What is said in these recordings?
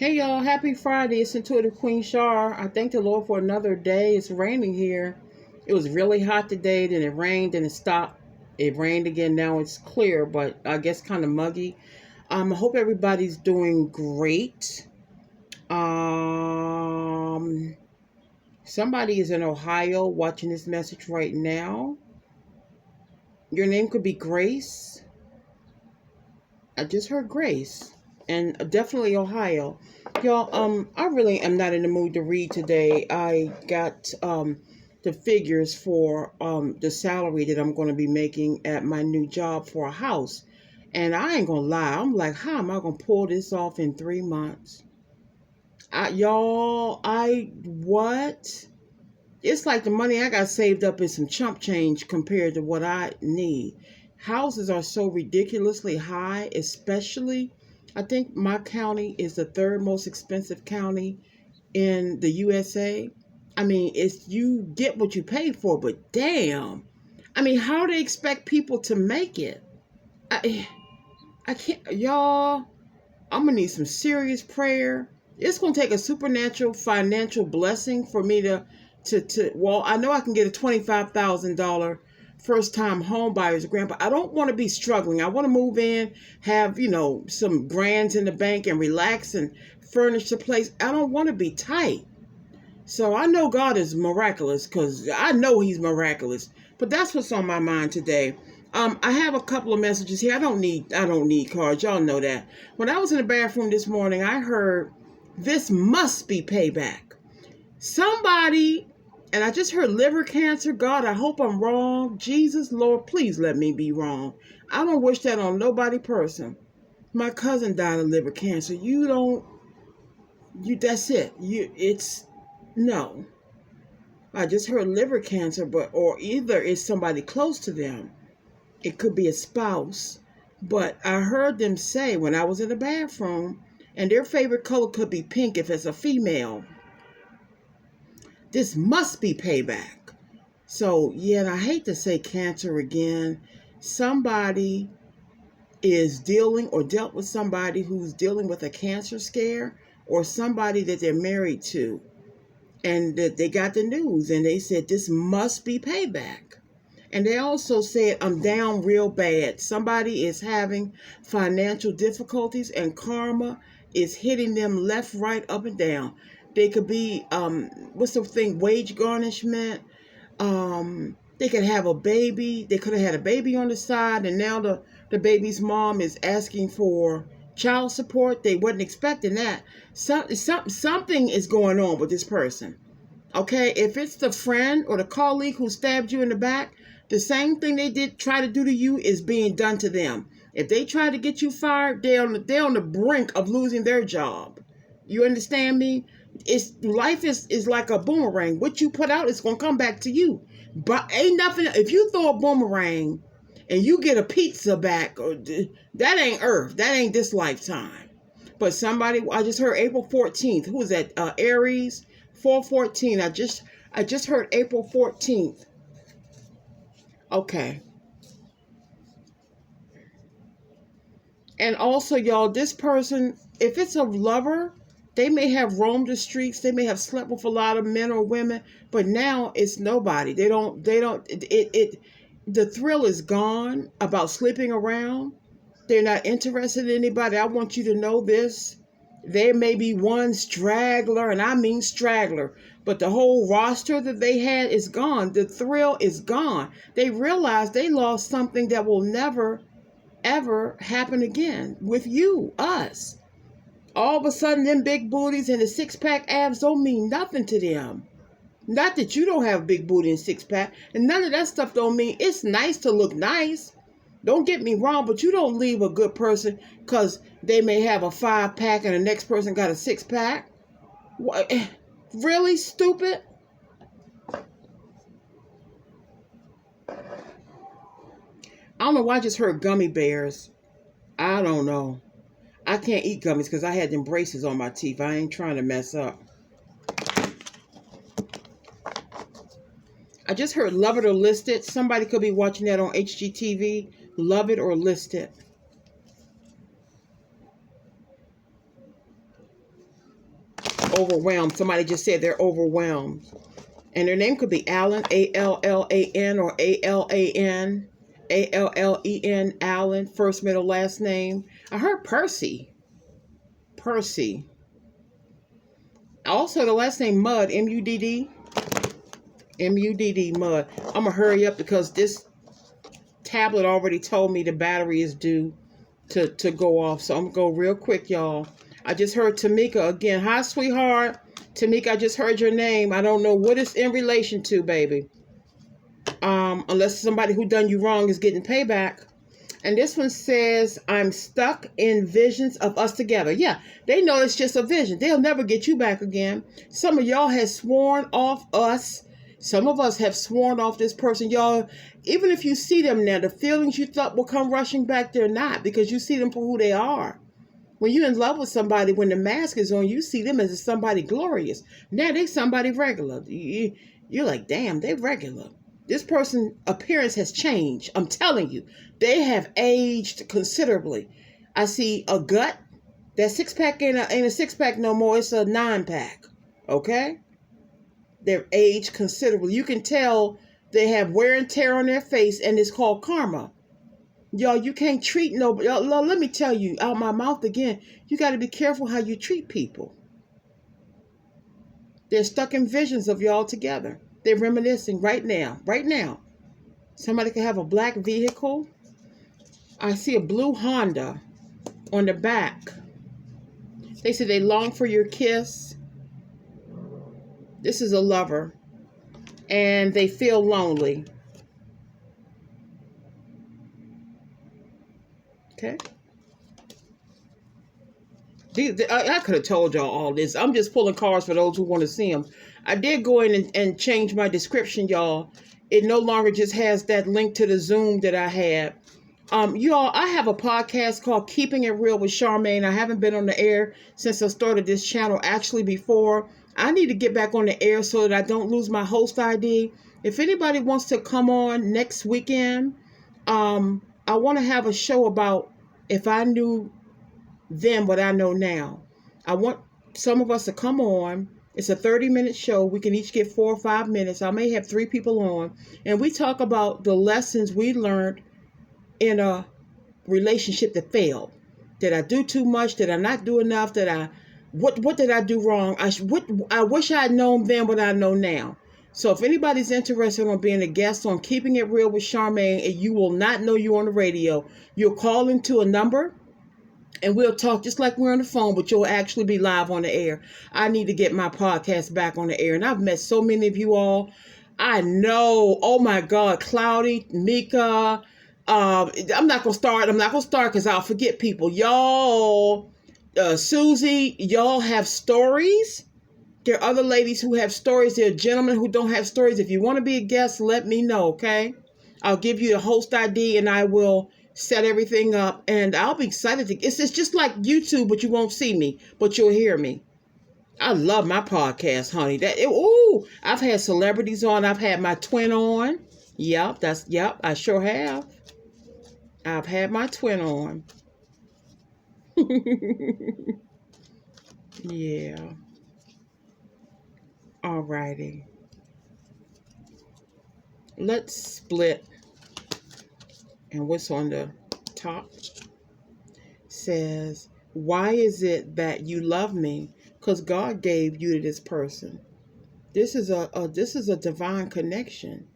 Hey y'all, happy Friday. It's Intuitive Queen Shar. I thank the Lord for another day. It's raining here. It was really hot today, then it rained, then it stopped. It rained again. Now it's clear, but I guess kind of muggy. I hope everybody's doing great. Um Somebody is in Ohio watching this message right now. Your name could be Grace. I just heard Grace. And definitely Ohio. Y'all, I really am not in the mood to read today. I got the figures for the salary that I'm going to be making at my new job for a house. And I ain't gonna lie, I'm like, how am I gonna pull this off in 3 months? What? It's like the money I got saved up is some chump change compared to what I need. Houses are so ridiculously high, especially, I think my county is the third most expensive county in the USA. I mean, it's you get what you pay for, but damn. I mean, how do they expect people to make it? I I can't, y'all. I'm gonna need some serious prayer. It's gonna take a supernatural financial blessing for me to well, I know I can get a $25,000 first time home buyer's grant, but I don't want to be struggling. I want to move in, have, some grands in the bank and relax and furnish the place. I don't want to be tight. So I know God is miraculous because I know He's miraculous. But that's what's on my mind today. I have a couple of messages here. I don't need cards. Y'all know that. When I was in the bathroom this morning, I heard this must be payback. Somebody, and I just heard liver cancer. God, I hope I'm wrong. Jesus, Lord, please let me be wrong. I don't wish that on nobody person. My cousin died of liver cancer. That's it. No. I just heard liver cancer, or either it's somebody close to them. It could be a spouse. But I heard them say when I was in the bathroom, and their favorite color could be pink if it's a female. This must be payback. So, yeah, and I hate to say cancer again. Somebody is dealing or dealt with somebody who's dealing with a cancer scare, or somebody that they're married to. And that they got the news and they said, this must be payback. And they also said, I'm down real bad. Somebody is having financial difficulties and karma is hitting them left, right, up, and down. They could be, what's the thing, wage garnishment. They could have a baby. They could have had a baby on the side, and now the baby's mom is asking for child support. They wasn't expecting that. Something is going on with this person. Okay, if it's the friend or the colleague who stabbed you in the back, the same thing they did try to do to you is being done to them. If they try to get you fired, they're on the brink of losing their job. You understand me? Life is like a boomerang. What you put out is gonna come back to you. But ain't nothing. If you throw a boomerang and you get a pizza back, that ain't Earth. That ain't this lifetime. But somebody, I just heard April 14th. Who is that? Aries 414. I just heard April 14th. Okay. And also, y'all, this person, if it's a lover, they may have roamed the streets. They may have slept with a lot of men or women, but now it's nobody. The thrill is gone about sleeping around. They're not interested in anybody. I want you to know this. There may be one straggler, and I mean straggler, but the whole roster that they had is gone. The thrill is gone. They realize they lost something that will never, ever happen again with you, us. All of a sudden, them big booties and the six-pack abs don't mean nothing to them. Not that you don't have big booty and six-pack, and none of that stuff don't mean it's nice to look nice. Don't get me wrong, but you don't leave a good person because they may have a 5-pack and the next person got a 6-pack. What? Really stupid? I don't know why I just heard gummy bears. I don't know. I can't eat gummies because I had them braces on my teeth. I ain't trying to mess up. I just heard Love It or List It. Somebody could be watching that on HGTV. Love It or List It. overwhelmed. Somebody just said they're overwhelmed. And their name could be Allen, Allan, or Allan, Allen, Allen, first, middle, last name. I heard Percy. Percy. Also, the last name Mudd, M-U-D-D. M-U-D-D, Mudd. I'm going to hurry up because this tablet already told me the battery is due to go off. So I'm going to go real quick, y'all. I just heard Tamika again. Hi, sweetheart. Tamika, I just heard your name. I don't know what it's in relation to, baby. Unless somebody who done you wrong is getting payback. And this one says, I'm stuck in visions of us together. Yeah, they know it's just a vision. They'll never get you back again. Some of y'all have sworn off us. Some of us have sworn off this person. Y'all, even if you see them now, the feelings you thought will come rushing back, they're not, because you see them for who they are. When you're in love with somebody, when the mask is on, you see them as somebody glorious. Now they somebody regular. You're like, damn, they're regular. This person's appearance has changed. I'm telling you, they have aged considerably. I see a gut. That 6-pack ain't a 6-pack no more. It's a 9-pack. Okay? They've aged considerably. You can tell they have wear and tear on their face, and it's called karma. Y'all, you can't treat nobody. Y'all, let me tell you, out my mouth again, you got to be careful how you treat people. They're stuck in visions of y'all together. They're reminiscing right now. Right now. Somebody could have a black vehicle. I see a blue Honda on the back. They say they long for your kiss. This is a lover. And they feel lonely. Okay. I could have told y'all all this. I'm just pulling cards for those who want to see them. I did go in and change my description, y'all. It no longer just has that link to the Zoom that I had. Y'all, I have a podcast called Keeping It Real with Charmaine. I haven't been on the air since I started this channel. Actually, before. I need to get back on the air so that I don't lose my host ID. If anybody wants to come on next weekend, I want to have a show about if I knew then what I know now. I want some of us to come on. It's a 30-minute show. We can each get 4 or 5 minutes. I may have 3 people on. And we talk about the lessons we learned in a relationship that failed. Did I do too much? Did I not do enough? What did I do wrong? I wish I had known then what I know now. So if anybody's interested on being a guest on Keeping It Real with Charmaine, and you will not know you on the radio, you'll call into a number and we'll talk just like we're on the phone, but you'll actually be live on the air. I need to get my podcast back on the air. And I've met so many of you all. I know. Oh my God. Cloudy, Mika. I'm not going to start because I'll forget people. Y'all, Susie, y'all have stories. There are other ladies who have stories. There are gentlemen who don't have stories. If you want to be a guest, let me know, okay? I'll give you the host ID and I will set everything up. And I'll be excited to. It's just like YouTube, but you won't see me, but you'll hear me. I love my podcast, honey. I've had celebrities on. I've had my twin on. Yep, I sure have. I've had my twin on. Yeah. Alrighty. Let's split. And what's on the top says, why is it that you love me? Because God gave you to this person. This is a divine connection.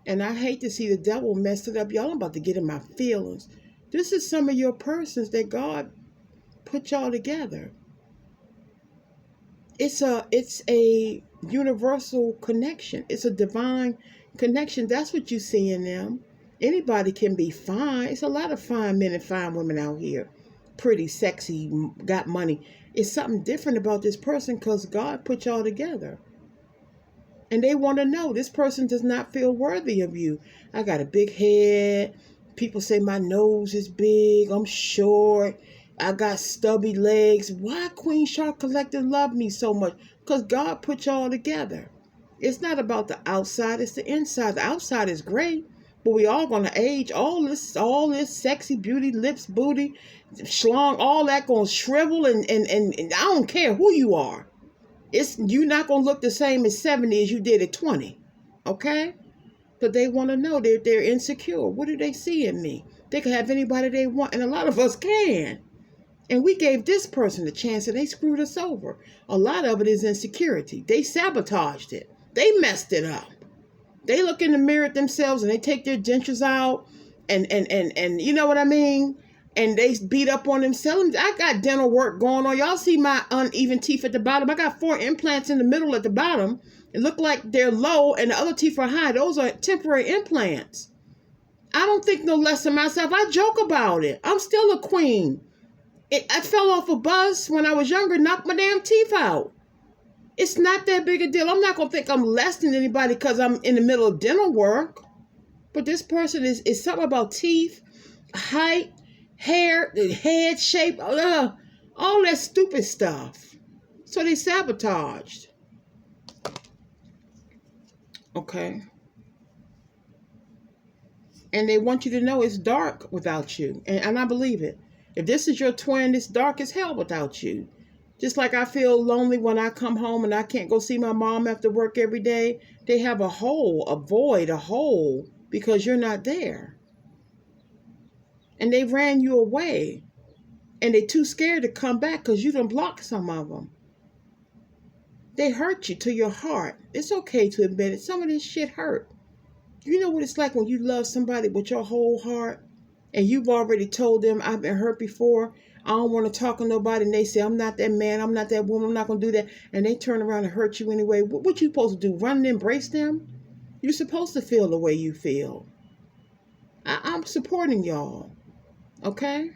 And I hate to see the devil mess it up. Y'all, I'm about to get in my feelings. This is some of your persons that God put y'all together. It's a universal connection. It's a divine connection. That's what you see in them. Anybody can be fine. It's a lot of fine men and fine women out here. Pretty, sexy, got money. It's something different about this person because God put y'all together. And they want to know, this person does not feel worthy of you. I got a big head. People say my nose is big. I'm short. I got stubby legs. Why Queen Shark Collective love me so much? Because God put y'all together. It's not about the outside. It's the inside. The outside is great. But we all going to age. All this sexy beauty, lips, booty, schlong, all that going to shrivel. And I don't care who you are. You're not going to look the same at 70 as you did at 20. Okay? But they want to know that they're insecure. What do they see in me? They can have anybody they want, and a lot of us can. And we gave this person a chance and they screwed us over. A lot of it is insecurity. They sabotaged it. They messed it up. They look in the mirror at themselves and they take their dentures out and you know what I mean? And they beat up on themselves. I got dental work going on. Y'all see my uneven teeth at the bottom. I got 4 implants in the middle at the bottom. It look like they're low and the other teeth are high. Those are temporary implants. I don't think no less of myself. I joke about it. I'm still a queen. I fell off a bus when I was younger, knocked my damn teeth out. It's not that big a deal. I'm not going to think I'm less than anybody because I'm in the middle of dental work. But this person is something about teeth, height, hair, head shape, all that stupid stuff. So they sabotaged. Okay. And they want you to know it's dark without you. And I believe it. If this is your twin, it's dark as hell without you. Just like I feel lonely when I come home and I can't go see my mom after work every day. They have a hole, a void, a hole, because you're not there. And they ran you away. And they're too scared to come back because you done blocked some of them. They hurt you to your heart. It's okay to admit it. Some of this shit hurt. You know what it's like when you love somebody with your whole heart? And you've already told them, I've been hurt before. I don't want to talk to nobody. And they say, I'm not that man. I'm not that woman. I'm not going to do that. And they turn around and hurt you anyway. What you supposed to do? Run and embrace them? You're supposed to feel the way you feel. I'm supporting y'all. Okay?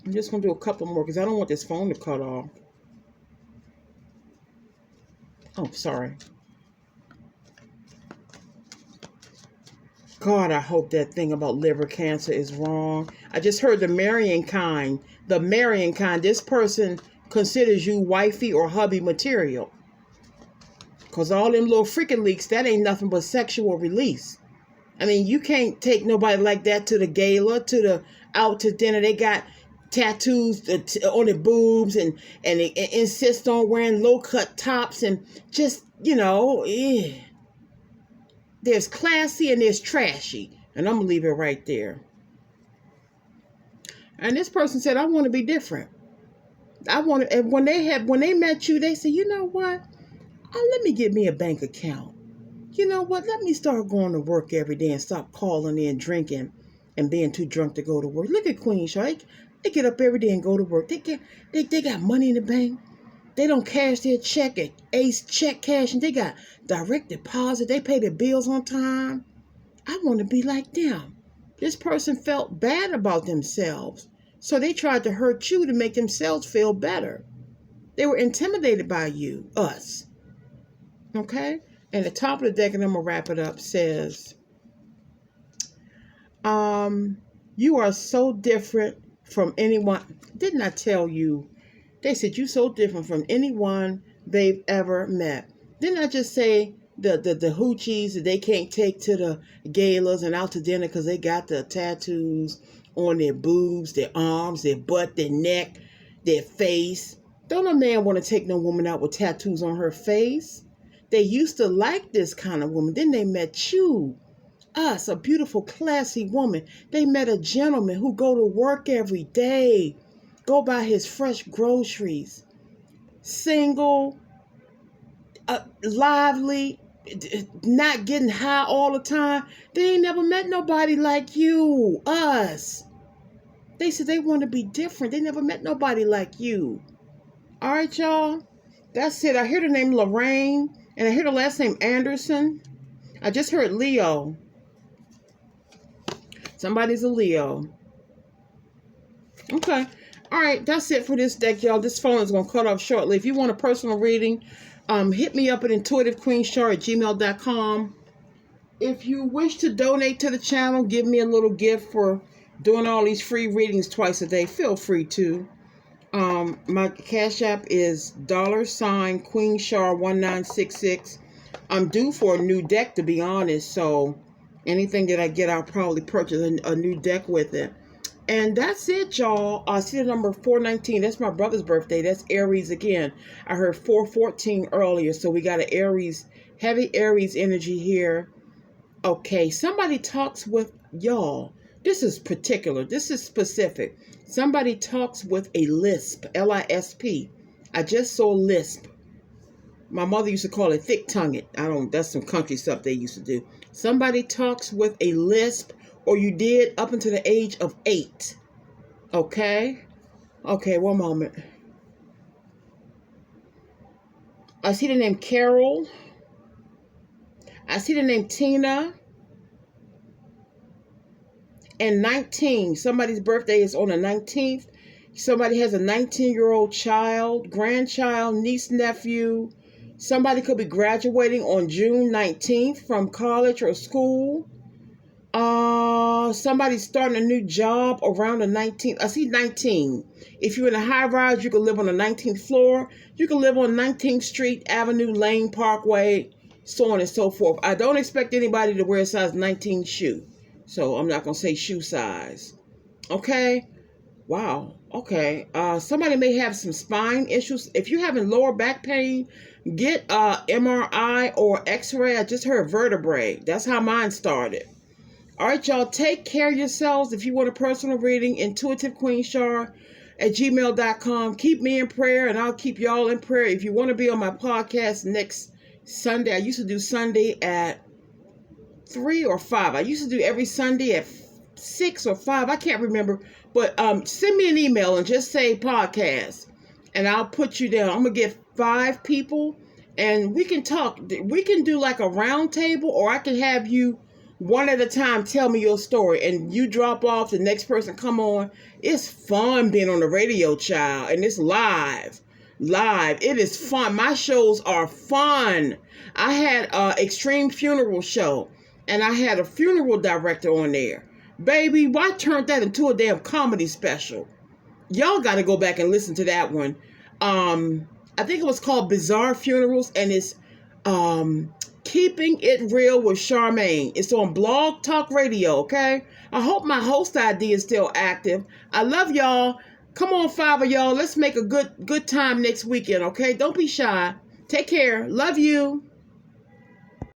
I'm just going to do a couple more because I don't want this phone to cut off. Oh, sorry. God, I hope that thing about liver cancer is wrong. I just heard the marrying kind. The marrying kind. This person considers you wifey or hubby material. Because all them little freaking leaks, that ain't nothing but sexual release. I mean, you can't take nobody like that to the gala, out to dinner. They got tattoos on their boobs and they insist on wearing low-cut tops and just, There's classy and there's trashy. And I'm going to leave it right there. And this person said, I want to be different. And when they met you, they said, you know what? Let me get me a bank account. You know what? Let me start going to work every day and stop calling in, drinking, and being too drunk to go to work. Look at Queen Shaw. They get up every day and go to work. They got money in the bank. They don't cash their check at Ace Check Cash, and they got direct deposit. They pay their bills on time. I want to be like them. This person felt bad about themselves, so they tried to hurt you to make themselves feel better. They were intimidated by you, us. Okay? And the top of the deck, and I'm going to wrap it up, says, you are so different from anyone. Didn't I tell you? They said you're so different from anyone they've ever met. Didn't I just say the hoochies that they can't take to the galas and out to dinner because they got the tattoos on their boobs, their arms, their butt, their neck, their face? Don't a man want to take no woman out with tattoos on her face? They used to like this kind of woman. Then they met you, us, a beautiful, classy woman. They met a gentleman who go to work every day, go buy his fresh groceries, single, lively, not getting high all the time. They ain't never met nobody like you, us. They said they want to be different. They never met nobody like you. All right, y'all. That's it. I hear the name Lorraine, and I hear the last name Anderson. I just heard Leo. Somebody's a Leo. Okay. All right. That's it for this deck, y'all. This phone is going to cut off shortly. If you want a personal reading, hit me up at intuitivequeenshaw@gmail.com. If you wish to donate to the channel, give me a little gift for doing all these free readings twice a day, feel free to. My Cash App is $Queenshaw1966. I'm due for a new deck, to be honest, so anything that I get, I'll probably purchase a new deck with it. And that's it, y'all. See the number 419. That's my brother's birthday. That's Aries again. I heard 414 earlier, so we got an Aries, heavy Aries energy here. Okay, somebody talks with y'all. This is particular. This is specific. Somebody talks with a lisp, L-I-S-P. I just saw lisp. My mother used to call it thick-tongued. That's some country stuff they used to do. Somebody talks with a lisp, or you did up until the age of 8. Okay? Okay, one moment. I see the name Carol. I see the name Tina. And 19. Somebody's birthday is on the 19th. Somebody has a 19-year-old child, grandchild, niece, nephew. Somebody could be graduating on June 19th from college or school. Somebody's starting a new job around the 19th. I see 19. If you're in a high rise, you can live on the 19th floor. You can live on 19th Street, Avenue, Lane, Parkway, so on and so forth. I don't expect anybody to wear a size 19 shoe. So I'm not going to say shoe size. Okay? Wow. Okay. Somebody may have some spine issues. If you're having lower back pain, get MRI or X-ray. I just heard vertebrae. That's how mine started. All right, y'all. Take care of yourselves. If you want a personal reading, intuitivequeenshar@gmail.com. Keep me in prayer, and I'll keep y'all in prayer. If you want to be on my podcast next Sunday, I used to do Sunday at 3 or 5. I used to do every Sunday at 6 or 5. I can't remember. But send me an email and just say podcast, and I'll put you down. I'm going to get 5 people, and we can talk. We can do like a round table, or I can have you one at a time tell me your story, and you drop off, the next person come on. It's fun being on the radio, child, and it's live. It is fun. My shows are fun. I had an extreme funeral show, and I had a funeral director on there. Baby, why turn that into a damn comedy special? Y'all got to go back and listen to that one. I think it was called Bizarre Funerals, and it's Keeping It Real with Charmaine. It's on Blog Talk Radio, okay? I hope my host ID is still active. I love y'all. Come on, 5 of y'all. Let's make a good time next weekend, okay? Don't be shy. Take care. Love you.